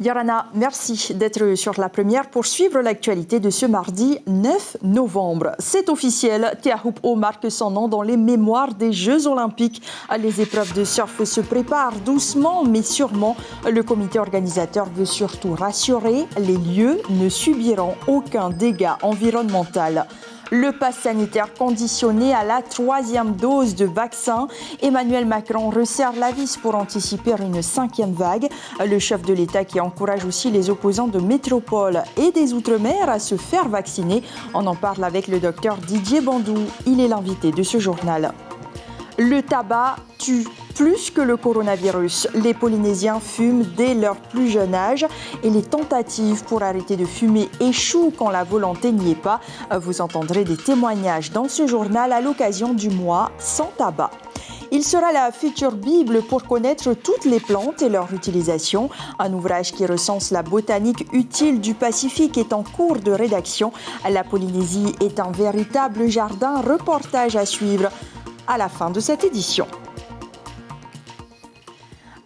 Yorana, merci d'être sur la première pour suivre l'actualité de ce mardi 9 novembre. C'est officiel, Teahup'o marque son nom dans les mémoires des Jeux Olympiques. Les épreuves de surf se préparent doucement mais sûrement. Le comité organisateur veut surtout rassurer, les lieux ne subiront aucun dégât environnemental. Le pass sanitaire conditionné à la 3e dose de vaccin. Emmanuel Macron resserre la vis pour anticiper une 5e vague. Le chef de l'État qui encourage aussi les opposants de métropole et des Outre-mer à se faire vacciner. On en parle avec le docteur Didier Bandou. Il est l'invité de ce journal. Le tabac tue plus que le coronavirus. Les Polynésiens fument dès leur plus jeune âge et les tentatives pour arrêter de fumer échouent quand la volonté n'y est pas. Vous entendrez des témoignages dans ce journal à l'occasion du mois sans tabac. Il sera la future Bible pour connaître toutes les plantes et leur utilisation. Un ouvrage qui recense la botanique utile du Pacifique est en cours de rédaction. La Polynésie est un véritable jardin. Reportage à suivre à la fin de cette édition.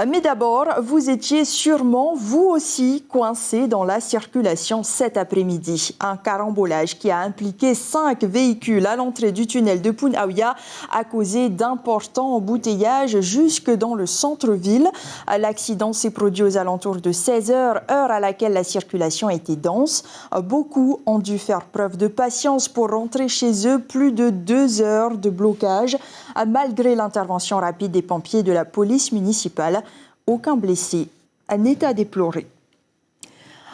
Mais d'abord, vous étiez sûrement, vous aussi, coincé dans la circulation cet après-midi. Un carambolage qui a impliqué 5 véhicules à l'entrée du tunnel de Punaouia a causé d'importants embouteillages jusque dans le centre-ville. L'accident s'est produit aux alentours de 16h, heure à laquelle la circulation était dense. Beaucoup ont dû faire preuve de patience pour rentrer chez eux. Plus de 2 heures de blocage, malgré l'intervention rapide des pompiers de la police municipale. Aucun blessé, un état déploré.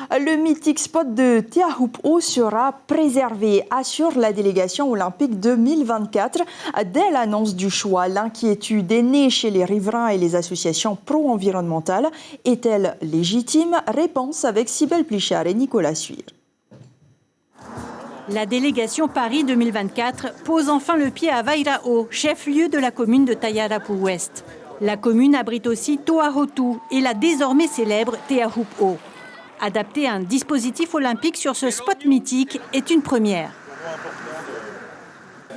Le mythique spot de Teahup'o sera préservé, assure la délégation olympique 2024. Dès l'annonce du choix, l'inquiétude est née chez les riverains et les associations pro-environnementales. Est-elle légitime? Réponse avec Cybèle Plichard et Nicolas Suire. La délégation Paris 2024 pose enfin le pied à Vaira'o, chef-lieu de la commune de Taiarapu-Ouest. La commune abrite aussi Toahotu et la désormais célèbre Teahup'o. Adapter un dispositif olympique sur ce spot mythique est une première.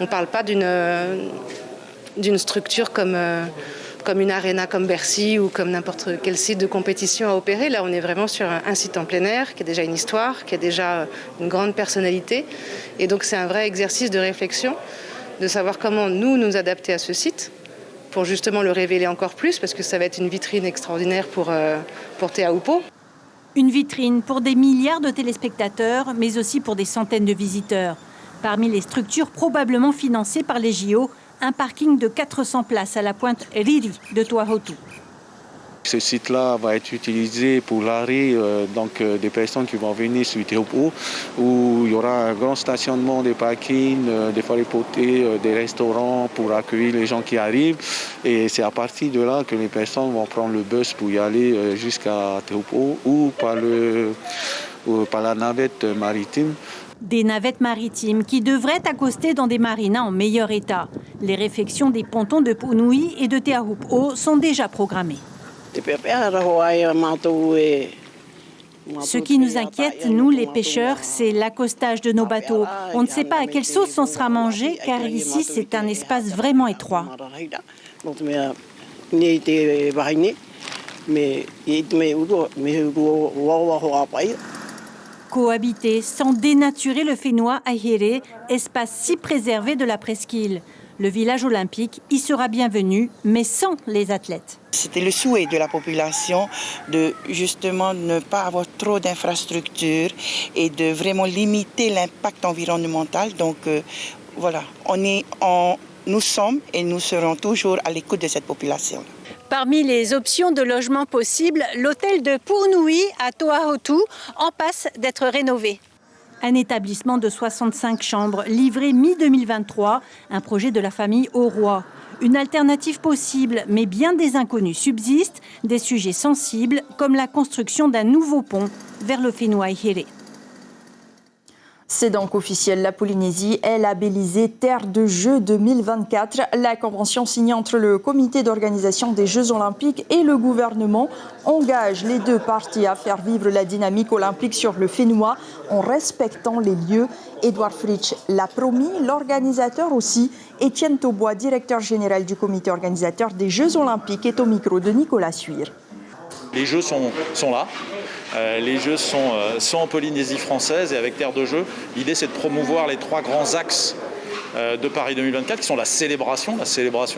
On ne parle pas d'une structure comme une aréna comme Bercy ou comme n'importe quel site de compétition à opérer. Là, on est vraiment sur un site en plein air qui a déjà une histoire, qui a déjà une grande personnalité. Et donc, c'est un vrai exercice de réflexion de savoir comment nous adapter à ce site pour justement le révéler encore plus, parce que ça va être une vitrine extraordinaire pour Teahup'o. Une vitrine pour des milliards de téléspectateurs, mais aussi pour des centaines de visiteurs. Parmi les structures probablement financées par les JO, un parking de 400 places à la pointe Riri de Toahotu. Ce site-là va être utilisé pour l'arrêt des personnes qui vont venir sur Teahup'o, où il y aura un grand stationnement de parking, des foires-potées, des restaurants pour accueillir les gens qui arrivent. Et c'est à partir de là que les personnes vont prendre le bus pour y aller jusqu'à Teahup'o ou par la navette maritime. Des navettes maritimes qui devraient accoster dans des marinas en meilleur état. Les réfections des pontons de Punui et de Teahup'o sont déjà programmées. Ce qui nous inquiète, nous les pêcheurs, c'est l'accostage de nos bateaux. On ne sait pas à quelle sauce on sera mangé, car ici c'est un espace vraiment étroit. Cohabiter sans dénaturer le Whenua Ahire, espace si préservé de la presqu'île. Le village olympique y sera bienvenu, mais sans les athlètes. C'était le souhait de la population de justement ne pas avoir trop d'infrastructures et de vraiment limiter l'impact environnemental. Donc voilà, nous sommes et nous serons toujours à l'écoute de cette population. Parmi les options de logement possibles, l'hôtel de Punui à Toahotu en passe d'être rénové. Un établissement de 65 chambres livré mi-2023, un projet de la famille Auroy. Une alternative possible, mais bien des inconnus subsistent, des sujets sensibles comme la construction d'un nouveau pont vers le Whenua Ahire. C'est donc officiel, la Polynésie est labellisée Terre de Jeux 2024. La convention signée entre le comité d'organisation des Jeux Olympiques et le gouvernement engage les deux parties à faire vivre la dynamique olympique sur le Whenua en respectant les lieux. Edouard Fritsch l'a promis, l'organisateur aussi. Étienne Taubois, directeur général du comité organisateur des Jeux Olympiques, est au micro de Nicolas Suire. Les jeux sont là. Les jeux sont en Polynésie française et avec Terre de Jeux, l'idée c'est de promouvoir les 3 grands axes de Paris 2024 qui sont la célébration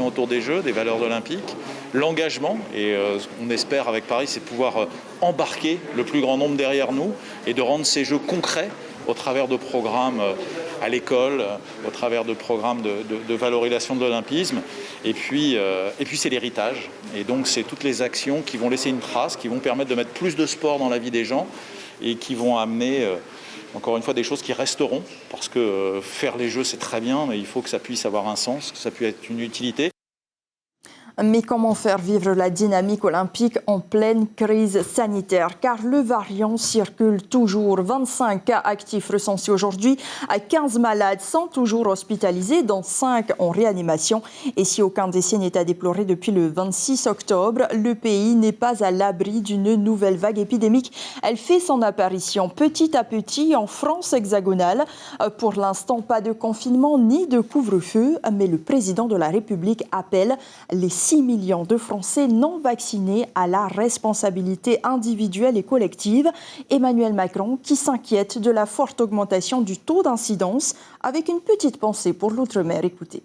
autour des Jeux, des valeurs olympiques, l'engagement, et on espère avec Paris c'est de pouvoir embarquer le plus grand nombre derrière nous et de rendre ces Jeux concrets au travers de programmes à l'école, au travers de programmes de valorisation de l'olympisme. Et puis c'est l'héritage. Et donc c'est toutes les actions qui vont laisser une trace, qui vont permettre de mettre plus de sport dans la vie des gens et qui vont amener, encore une fois, des choses qui resteront. Parce que faire les Jeux, c'est très bien, mais il faut que ça puisse avoir un sens, que ça puisse être une utilité. Mais comment faire vivre la dynamique olympique en pleine crise sanitaire? Car le variant circule toujours. 25 cas actifs recensés aujourd'hui, 15 malades sont toujours hospitalisés, dont 5 en réanimation. Et si aucun décès n'est à déplorer depuis le 26 octobre, le pays n'est pas à l'abri d'une nouvelle vague épidémique. Elle fait son apparition petit à petit en France hexagonale. Pour l'instant, pas de confinement ni de couvre-feu, mais le président de la République appelle les 6 millions de Français non vaccinés à la responsabilité individuelle et collective. Emmanuel Macron qui s'inquiète de la forte augmentation du taux d'incidence avec une petite pensée pour l'outre-mer. Écoutez.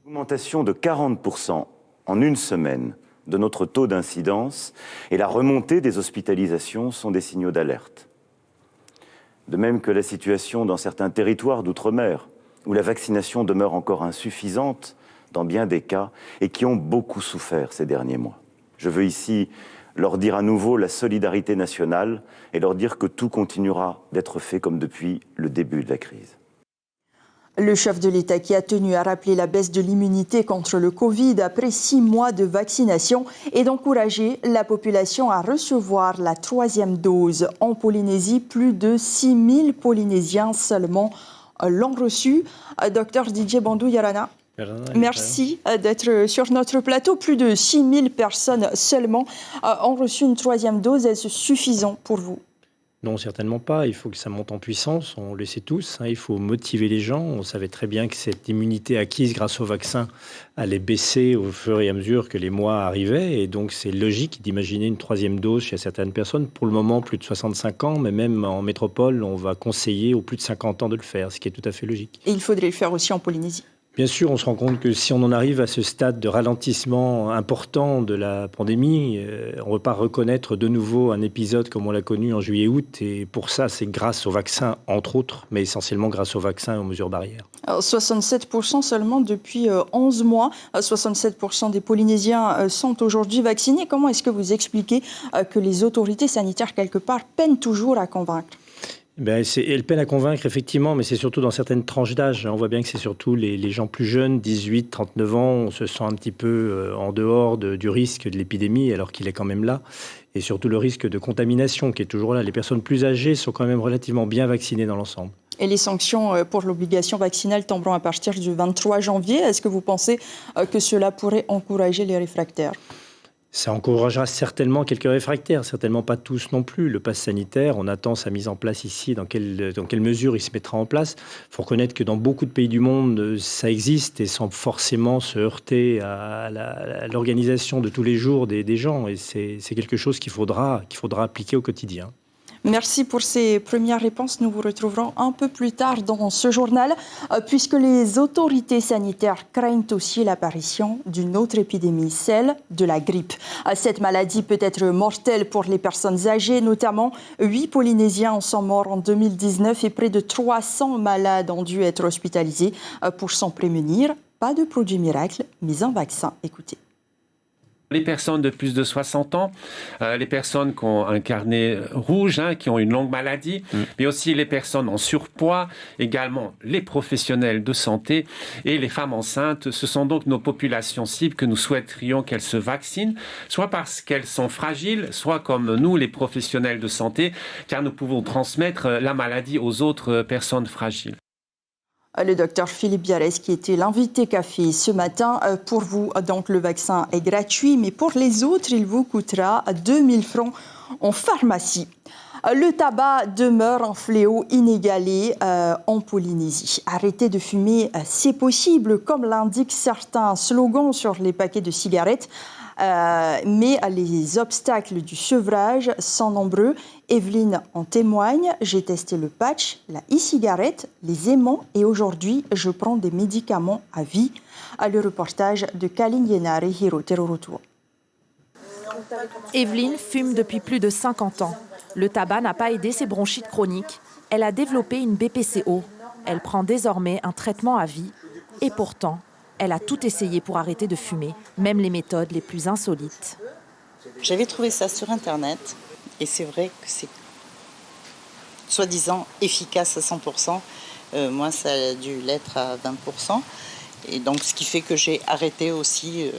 L'augmentation de 40% en une semaine de notre taux d'incidence et la remontée des hospitalisations sont des signaux d'alerte. De même que la situation dans certains territoires d'outre-mer où la vaccination demeure encore insuffisante dans bien des cas, et qui ont beaucoup souffert ces derniers mois. Je veux ici leur dire à nouveau la solidarité nationale et leur dire que tout continuera d'être fait comme depuis le début de la crise. Le chef de l'État qui a tenu à rappeler la baisse de l'immunité contre le Covid après 6 mois de vaccination et d'encourager la population à recevoir la 3e dose. En Polynésie, plus de 6 000 Polynésiens seulement l'ont reçu. Docteur Didier Bandou-Yarana, merci d'être sur notre plateau. Plus de 6 000 personnes seulement ont reçu une 3e dose. Est-ce suffisant pour vous? Non, certainement pas. Il faut que ça monte en puissance. On le sait tous. Il faut motiver les gens. On savait très bien que cette immunité acquise grâce au vaccin allait baisser au fur et à mesure que les mois arrivaient. Et donc, c'est logique d'imaginer une 3e dose chez certaines personnes. Pour le moment, plus de 65 ans, mais même en métropole, on va conseiller aux plus de 50 ans de le faire, ce qui est tout à fait logique. Et il faudrait le faire aussi en Polynésie. Bien sûr, on se rend compte que si on en arrive à ce stade de ralentissement important de la pandémie, on ne va pas reconnaître de nouveau un épisode comme on l'a connu en juillet-août. Et pour ça, c'est grâce au vaccin, entre autres, mais essentiellement grâce au vaccin et aux mesures barrières. Alors, 67% seulement depuis 11 mois. 67% des Polynésiens sont aujourd'hui vaccinés. Comment est-ce que vous expliquez que les autorités sanitaires, quelque part, peinent toujours à convaincre ? Elle peine à convaincre, effectivement, mais c'est surtout dans certaines tranches d'âge. On voit bien que c'est surtout les gens plus jeunes, 18, 39 ans, on se sent un petit peu en dehors du risque de l'épidémie, alors qu'il est quand même là. Et surtout le risque de contamination qui est toujours là. Les personnes plus âgées sont quand même relativement bien vaccinées dans l'ensemble. Et les sanctions pour l'obligation vaccinale tomberont à partir du 23 janvier. Est-ce que vous pensez que cela pourrait encourager les réfractaires ? Ça encouragera certainement quelques réfractaires, certainement pas tous non plus. Le pass sanitaire, on attend sa mise en place ici, dans quelle mesure il se mettra en place. Il faut reconnaître que dans beaucoup de pays du monde, ça existe et sans forcément se heurter à l'organisation de tous les jours des gens. Et c'est quelque chose qu'il faudra appliquer au quotidien. Merci pour ces premières réponses. Nous vous retrouverons un peu plus tard dans ce journal, puisque les autorités sanitaires craignent aussi l'apparition d'une autre épidémie, celle de la grippe. Cette maladie peut être mortelle pour les personnes âgées, notamment 8 Polynésiens en sont morts en 2019 et près de 300 malades ont dû être hospitalisés pour s'en prémunir. Pas de produit miracle, mais un vaccin. Écoutez. Les personnes de plus de 60 ans, les personnes qui ont un carnet rouge, qui ont une longue maladie, mais aussi les personnes en surpoids, également les professionnels de santé et les femmes enceintes. Ce sont donc nos populations cibles que nous souhaiterions qu'elles se vaccinent, soit parce qu'elles sont fragiles, soit comme nous, les professionnels de santé, car nous pouvons transmettre la maladie aux autres personnes fragiles. Le docteur Philippe Biarès qui était l'invité café ce matin. Pour vous, donc, le vaccin est gratuit, mais pour les autres, il vous coûtera 2 000 francs en pharmacie. Le tabac demeure un fléau inégalé en Polynésie. Arrêter de fumer, c'est possible, comme l'indiquent certains slogans sur les paquets de cigarettes. Mais les obstacles du sevrage sont nombreux. Evelyne en témoigne. J'ai testé le patch, la e-cigarette, les aimants et aujourd'hui, je prends des médicaments à vie. Le reportage de Kaline Yenare Hiro Terorotua. Evelyne fume depuis plus de 50 ans. Le tabac n'a pas aidé ses bronchites chroniques. Elle a développé une BPCO. Elle prend désormais un traitement à vie. Et pourtant, elle a tout essayé pour arrêter de fumer, même les méthodes les plus insolites. J'avais trouvé ça sur Internet et c'est vrai que c'est soi-disant efficace à 100%. Moi, ça a dû l'être à 20%. Et donc, ce qui fait que j'ai arrêté aussi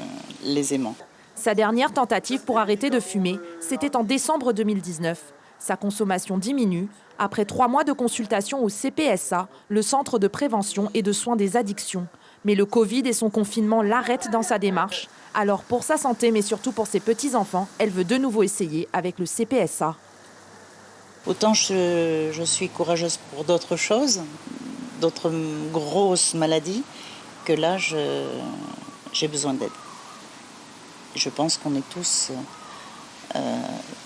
les aimants. Sa dernière tentative pour arrêter de fumer, c'était en décembre 2019. Sa consommation diminue. Après 3 mois de consultation au CPSA, le Centre de prévention et de soins des addictions. Mais le Covid et son confinement l'arrêtent dans sa démarche. Alors pour sa santé, mais surtout pour ses petits-enfants, elle veut de nouveau essayer avec le CPSA. Autant je suis courageuse pour d'autres choses, d'autres grosses maladies, que là, j'ai besoin d'aide. Je pense qu'on est tous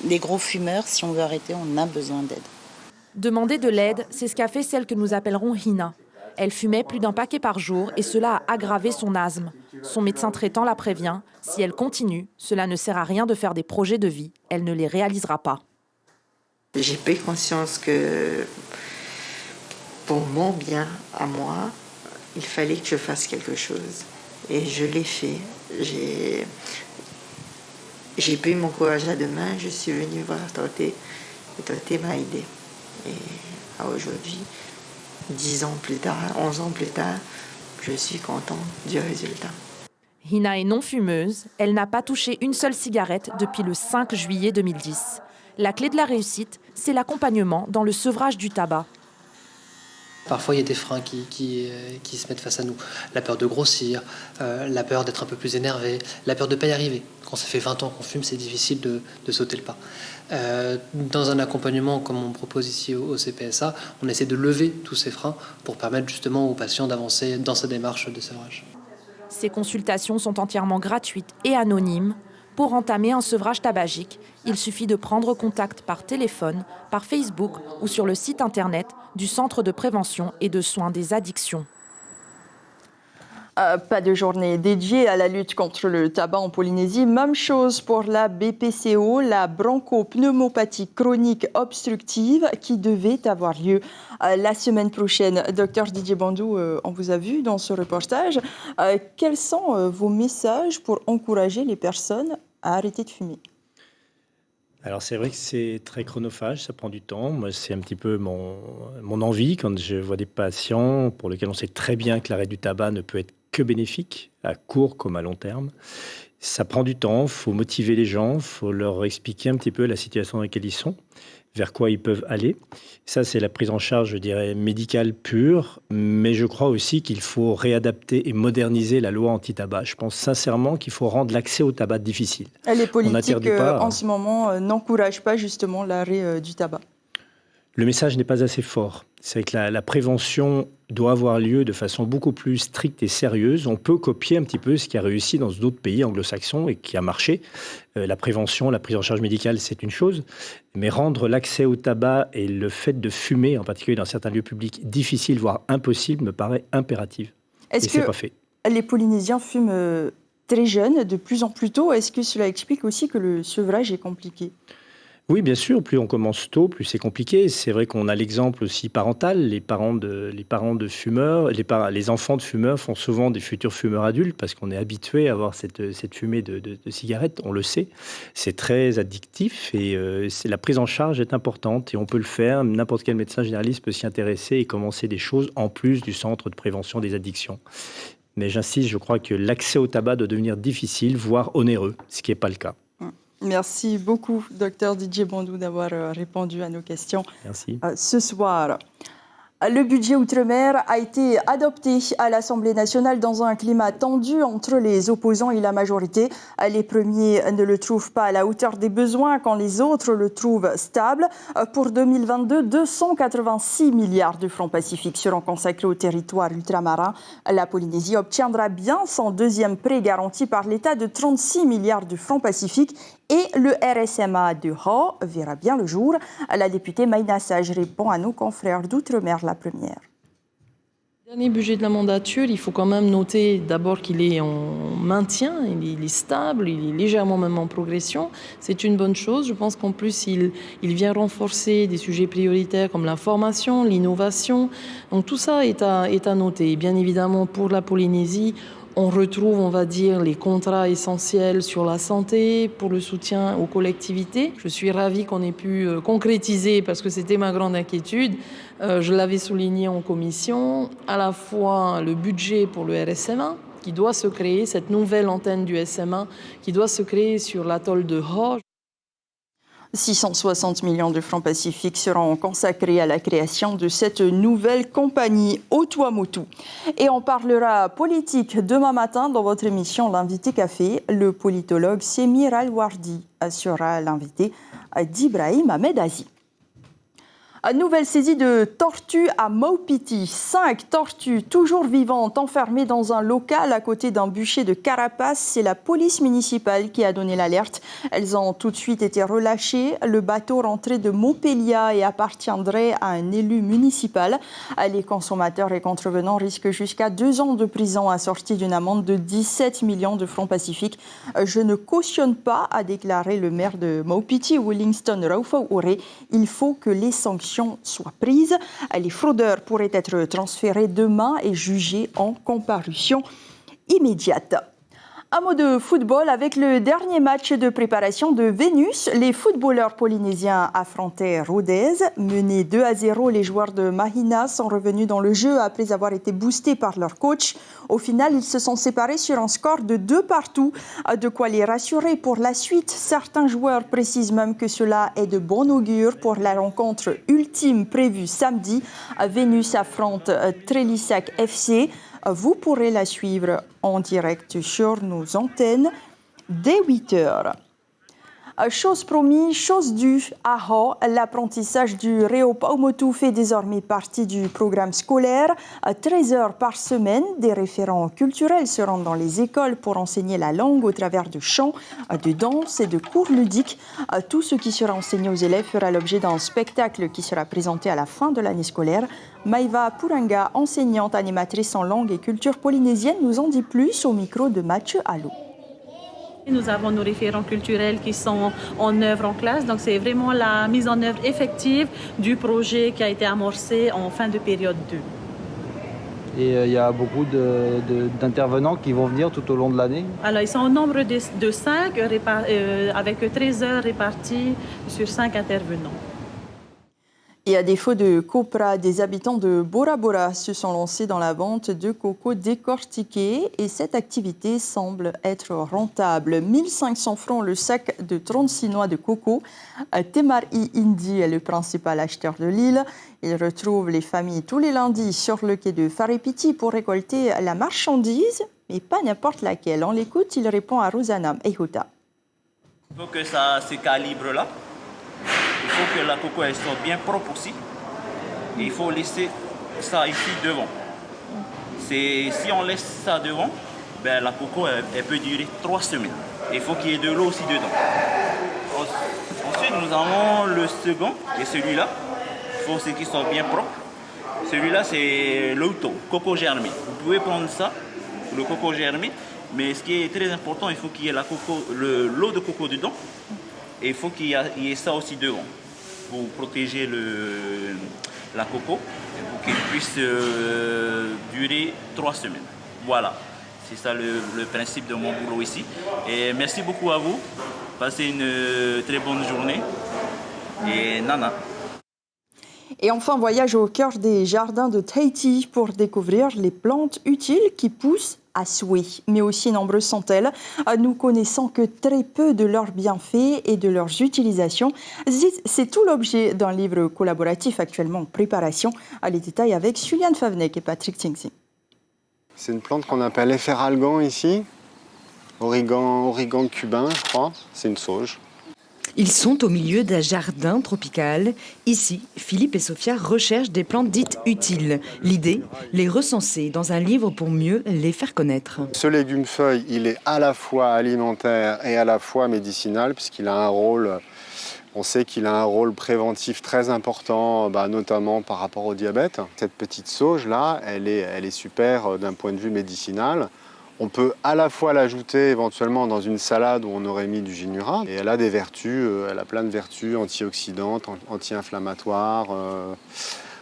des gros fumeurs. Si on veut arrêter, on a besoin d'aide. Demander de l'aide, c'est ce qu'a fait celle que nous appellerons Hina. Elle fumait plus d'un paquet par jour et cela a aggravé son asthme. Son médecin traitant la prévient, si elle continue, cela ne sert à rien de faire des projets de vie. Elle ne les réalisera pas. J'ai pris conscience que pour mon bien à moi, il fallait que je fasse quelque chose. Et je l'ai fait. J'ai pris mon courage à deux mains, je suis venue voir Torté et Torté m'a aidée. Et aujourd'hui, 10 ans plus tard, 11 ans plus tard, je suis contente du résultat. Hina est non fumeuse. Elle n'a pas touché une seule cigarette depuis le 5 juillet 2010. La clé de la réussite, c'est l'accompagnement dans le sevrage du tabac. Parfois, il y a des freins qui se mettent face à nous. La peur de grossir, la peur d'être un peu plus énervé, la peur de ne pas y arriver. Quand ça fait 20 ans qu'on fume, c'est difficile de sauter le pas. Dans un accompagnement comme on propose ici au CPSA, on essaie de lever tous ces freins pour permettre justement aux patients d'avancer dans sa démarche de sevrage. Ces consultations sont entièrement gratuites et anonymes. Pour entamer un sevrage tabagique, il suffit de prendre contact par téléphone, par Facebook ou sur le site internet du Centre de prévention et de soins des addictions. Pas de journée dédiée à la lutte contre le tabac en Polynésie. Même chose pour la BPCO, la bronchopneumopathie chronique obstructive, qui devait avoir lieu la semaine prochaine. Docteur Didier Bandou, on vous a vu dans ce reportage. Quels sont vos messages pour encourager les personnes à arrêter de fumer ? Alors c'est vrai que c'est très chronophage, ça prend du temps. Moi, c'est un petit peu mon envie quand je vois des patients pour lesquels on sait très bien que l'arrêt du tabac ne peut être que bénéfique, à court comme à long terme. Ça prend du temps, il faut motiver les gens, il faut leur expliquer un petit peu la situation dans laquelle ils sont, vers quoi ils peuvent aller. Ça, c'est la prise en charge, je dirais, médicale pure, mais je crois aussi qu'il faut réadapter et moderniser la loi anti-tabac. Je pense sincèrement qu'il faut rendre l'accès au tabac difficile. Les politiques, en ce moment, n'encouragent pas justement l'arrêt du tabac. Le message n'est pas assez fort. C'est que la prévention doit avoir lieu de façon beaucoup plus stricte et sérieuse. On peut copier un petit peu ce qui a réussi dans d'autres pays anglo-saxons et qui a marché. La prévention, la prise en charge médicale, c'est une chose. Mais rendre l'accès au tabac et le fait de fumer, en particulier dans certains lieux publics, difficile, voire impossible, me paraît impératif. Est-ce que c'est pas fait. Les Polynésiens fument très jeunes, de plus en plus tôt? Est-ce que cela explique aussi que le sevrage est compliqué? Oui, bien sûr, plus on commence tôt, plus c'est compliqué. C'est vrai qu'on a l'exemple aussi parental. Les parents de fumeurs, les enfants de fumeurs font souvent des futurs fumeurs adultes parce qu'on est habitué à avoir cette fumée de cigarettes, on le sait. C'est très addictif et la prise en charge est importante et on peut le faire. N'importe quel médecin généraliste peut s'y intéresser et commencer des choses en plus du centre de prévention des addictions. Mais j'insiste, je crois que l'accès au tabac doit devenir difficile, voire onéreux, ce qui n'est pas le cas. Merci beaucoup, docteur Didier Bandou, d'avoir répondu à nos questions. Merci. Ce soir. Le budget Outre-mer a été adopté à l'Assemblée nationale dans un climat tendu entre les opposants et la majorité. Les premiers ne le trouvent pas à la hauteur des besoins quand les autres le trouvent stable. Pour 2022, 286 milliards de francs pacifiques seront consacrés au territoire ultramarin. La Polynésie obtiendra bien son deuxième prêt garanti par l'État de 36 milliards de francs pacifiques. Et le RSMA de Ho verra bien le jour. La députée Maïna Sage répond à nos confrères d'Outre-mer la première. Le dernier budget de la mandature, il faut quand même noter d'abord qu'il est en maintien, il est stable, il est légèrement même en progression. C'est une bonne chose. Je pense qu'en plus, il vient renforcer des sujets prioritaires comme la formation, l'innovation. Donc tout ça est à noter. Et bien évidemment, pour la Polynésie, on retrouve, on va dire, les contrats essentiels sur la santé, pour le soutien aux collectivités. Je suis ravie qu'on ait pu concrétiser, parce que c'était ma grande inquiétude. Je l'avais souligné en commission, à la fois le budget pour le RSMA, qui doit se créer, cette nouvelle antenne du SMA, qui doit se créer sur l'atoll de Ho. 660 millions de francs pacifiques seront consacrés à la création de cette nouvelle compagnie au Tuamotu. Et on parlera politique demain matin dans votre émission L'invité café. Le politologue Semir Al-Wardi sera l'invité d'Ibrahim Ahmed Aziz. Nouvelle saisie de tortues à Maupiti. 5 tortues toujours vivantes enfermées dans un local à côté d'un bûcher de carapace. C'est la police municipale qui a donné l'alerte. Elles ont tout de suite été relâchées. Le bateau rentré de Montpellier et appartiendrait à un élu municipal. Les consommateurs et contrevenants risquent jusqu'à 2 ans de prison assortis d'une amende de 17 millions de francs pacifiques. Je ne cautionne pas, a déclaré le maire de Maupiti, Willingston Raufau Ore. Il faut que les sanctions soient prises. Les fraudeurs pourraient être transférés demain et jugés en comparution immédiate. Un mot de football avec le dernier match de préparation de Vénus. Les footballeurs polynésiens affrontaient Rodez. Menés 2-0, les joueurs de Mahina sont revenus dans le jeu après avoir été boostés par leur coach. Au final, ils se sont séparés sur un score de 2-2. De quoi les rassurer pour la suite. Certains joueurs précisent même que cela est de bon augure pour la rencontre ultime prévue samedi. Vénus affronte Trélissac FC. Vous pourrez la suivre en direct sur nos antennes dès 8h. Chose promise, chose due à Ho, l'apprentissage du Reo Paumotu fait désormais partie du programme scolaire. 13 heures par semaine, des référents culturels se rendent dans les écoles pour enseigner la langue au travers de chants, de danse et de cours ludiques. Tout ce qui sera enseigné aux élèves fera l'objet d'un spectacle qui sera présenté à la fin de l'année scolaire. Maïva Puranga, enseignante animatrice en langue et culture polynésienne, nous en dit plus au micro de Mathieu Allot. Nous avons nos référents culturels qui sont en œuvre en classe, donc c'est vraiment la mise en œuvre effective du projet qui a été amorcé en fin de période 2. Et il y a beaucoup d'intervenants qui vont venir tout au long de l'année. Alors ils sont au nombre de 5, avec 13 heures réparties sur 5 intervenants. Et à défaut de copra, des habitants de Bora Bora se sont lancés dans la vente de coco décortiqué et cette activité semble être rentable. 1500 francs le sac de 36 noix de coco. Temari Indi est le principal acheteur de l'île. Il retrouve les familles tous les lundis sur le quai de Farepiti pour récolter la marchandise, mais pas n'importe laquelle. On l'écoute, il répond à Rosanam Ehuta. Il faut que ça se calibre là. Il faut que la coco elle soit bien propre aussi. Et il faut laisser ça ici devant. Si on laisse ça devant, ben la coco elle peut durer 3 semaines. Et il faut qu'il y ait de l'eau aussi dedans. Ensuite nous avons le second, qui est celui-là. Il faut aussi qu'il soit bien propre. Celui-là c'est l'auto, coco germé. Vous pouvez prendre ça, le coco germé. Mais ce qui est très important, il faut qu'il y ait l'eau de coco dedans. Et il faut qu'il y ait ça aussi devant pour protéger la coco et pour qu'il puisse durer 3 semaines. Voilà, c'est ça le principe de mon boulot ici. Et merci beaucoup à vous. Passez une très bonne journée. Et nana. Et enfin, voyage au cœur des jardins de Tahiti pour découvrir les plantes utiles qui poussent à souhait. Mais aussi nombreuses sont-elles. Nous connaissons que très peu de leurs bienfaits et de leurs utilisations. C'est tout l'objet d'un livre collaboratif actuellement en préparation. Les détails avec Juliane Favnek et Patrick Tingsi. C'est une plante qu'on appelle efferalgan ici. Origan cubain, je crois. C'est une sauge. Ils sont au milieu d'un jardin tropical. Ici, Philippe et Sophia recherchent des plantes dites utiles. L'idée, les recenser dans un livre pour mieux les faire connaître. Ce légume-feuille, il est à la fois alimentaire et à la fois médicinal, puisqu'il a un rôle, on sait qu'il a un rôle préventif très important, notamment par rapport au diabète. Cette petite sauge-là, elle est super d'un point de vue médicinal. On peut à la fois l'ajouter éventuellement dans une salade où on aurait mis du ginura. Et elle a des vertus, elle a plein de vertus antioxydantes, anti-inflammatoires,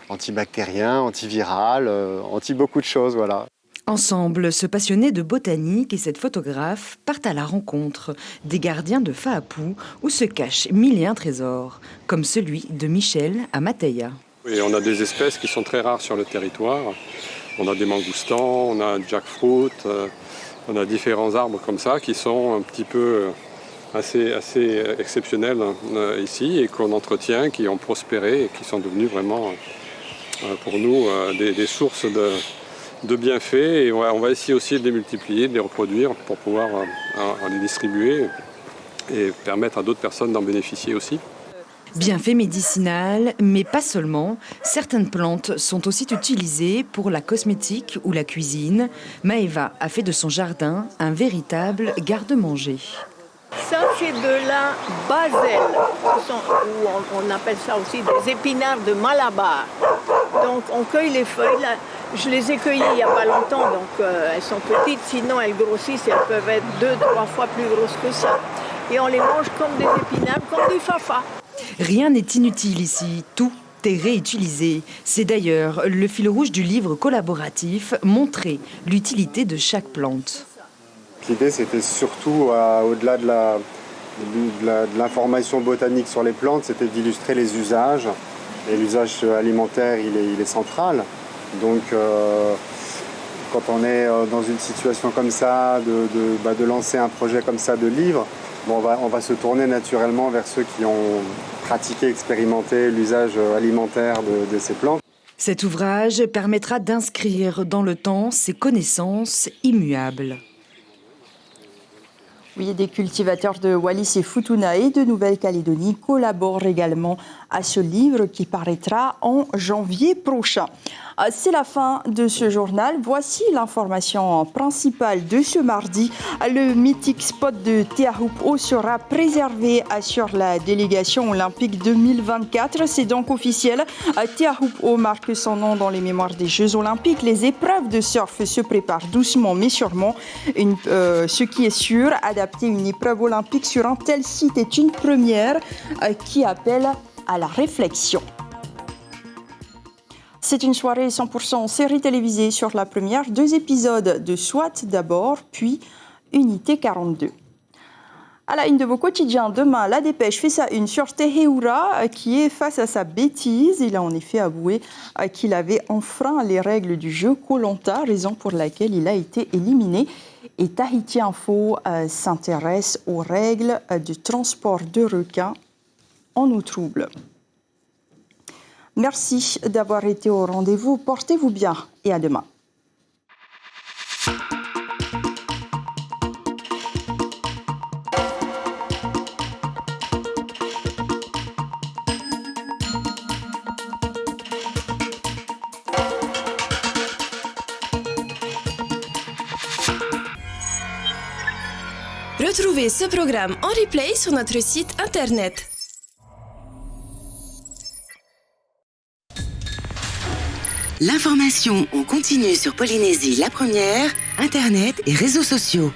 antibactériens, antivirales, anti-beaucoup de choses, voilà. Ensemble, ce passionné de botanique et cette photographe partent à la rencontre des gardiens de Faapou où se cachent 1001 trésors, comme celui de Michel à Mateia. Oui, on a des espèces qui sont très rares sur le territoire. On a des mangoustans, on a un jackfruit, on a différents arbres comme ça qui sont un petit peu assez exceptionnels ici et qu'on entretient, qui ont prospéré et qui sont devenus vraiment pour nous des sources de bienfaits. Et on va essayer aussi de les multiplier, de les reproduire pour pouvoir les distribuer et permettre à d'autres personnes d'en bénéficier aussi. Bienfaits médicinal, mais pas seulement. Certaines plantes sont aussi utilisées pour la cosmétique ou la cuisine. Maëva a fait de son jardin un véritable garde-manger. Ça, c'est de la baselle. On appelle ça aussi des épinards de Malabar. Donc, on cueille les feuilles. Là, je les ai cueillies il n'y a pas longtemps, donc elles sont petites. Sinon, elles grossissent et elles peuvent être 2-3 fois plus grosses que ça. Et on les mange comme des épinards, comme du fafa. Rien n'est inutile ici, tout est réutilisé. C'est d'ailleurs le fil rouge du livre collaboratif, montrer l'utilité de chaque plante. L'idée, c'était surtout, au-delà de l'information botanique sur les plantes, c'était d'illustrer les usages. Et l'usage alimentaire, il est central. Donc, quand on est dans une situation comme ça, de lancer un projet comme ça de livre, on va se tourner naturellement vers ceux qui ont pratiqué, expérimenté l'usage alimentaire de ces plantes. Cet ouvrage permettra d'inscrire dans le temps ces connaissances immuables. Oui, des cultivateurs de Wallis et Futuna et de Nouvelle-Calédonie collaborent également à ce livre qui paraîtra en janvier prochain. C'est la fin de ce journal. Voici l'information principale de ce mardi. Le mythique spot de Te Ahupu'o sera préservé, assure la délégation olympique 2024. C'est donc officiel. Te Ahupu'o marque son nom dans les mémoires des Jeux olympiques. Les épreuves de surf se préparent doucement mais sûrement. Ce qui est sûr, adapter une épreuve olympique sur un tel site est une première qui appelle à la réflexion. C'est une soirée 100% série télévisée sur la première. 2 épisodes de SWAT d'abord, puis Unité 42. À la une de vos quotidiens, demain, La Dépêche fait sa une sur Teheura qui est face à sa bêtise. Il a en effet avoué qu'il avait enfreint les règles du jeu Koh-Lanta, raison pour laquelle il a été éliminé. Et Tahiti Info s'intéresse aux règles du transport de requins en eau trouble. Merci d'avoir été au rendez-vous. Portez-vous bien et à demain. Retrouvez ce programme en replay sur notre site internet. L'information en continu sur Polynésie la première, internet et réseaux sociaux.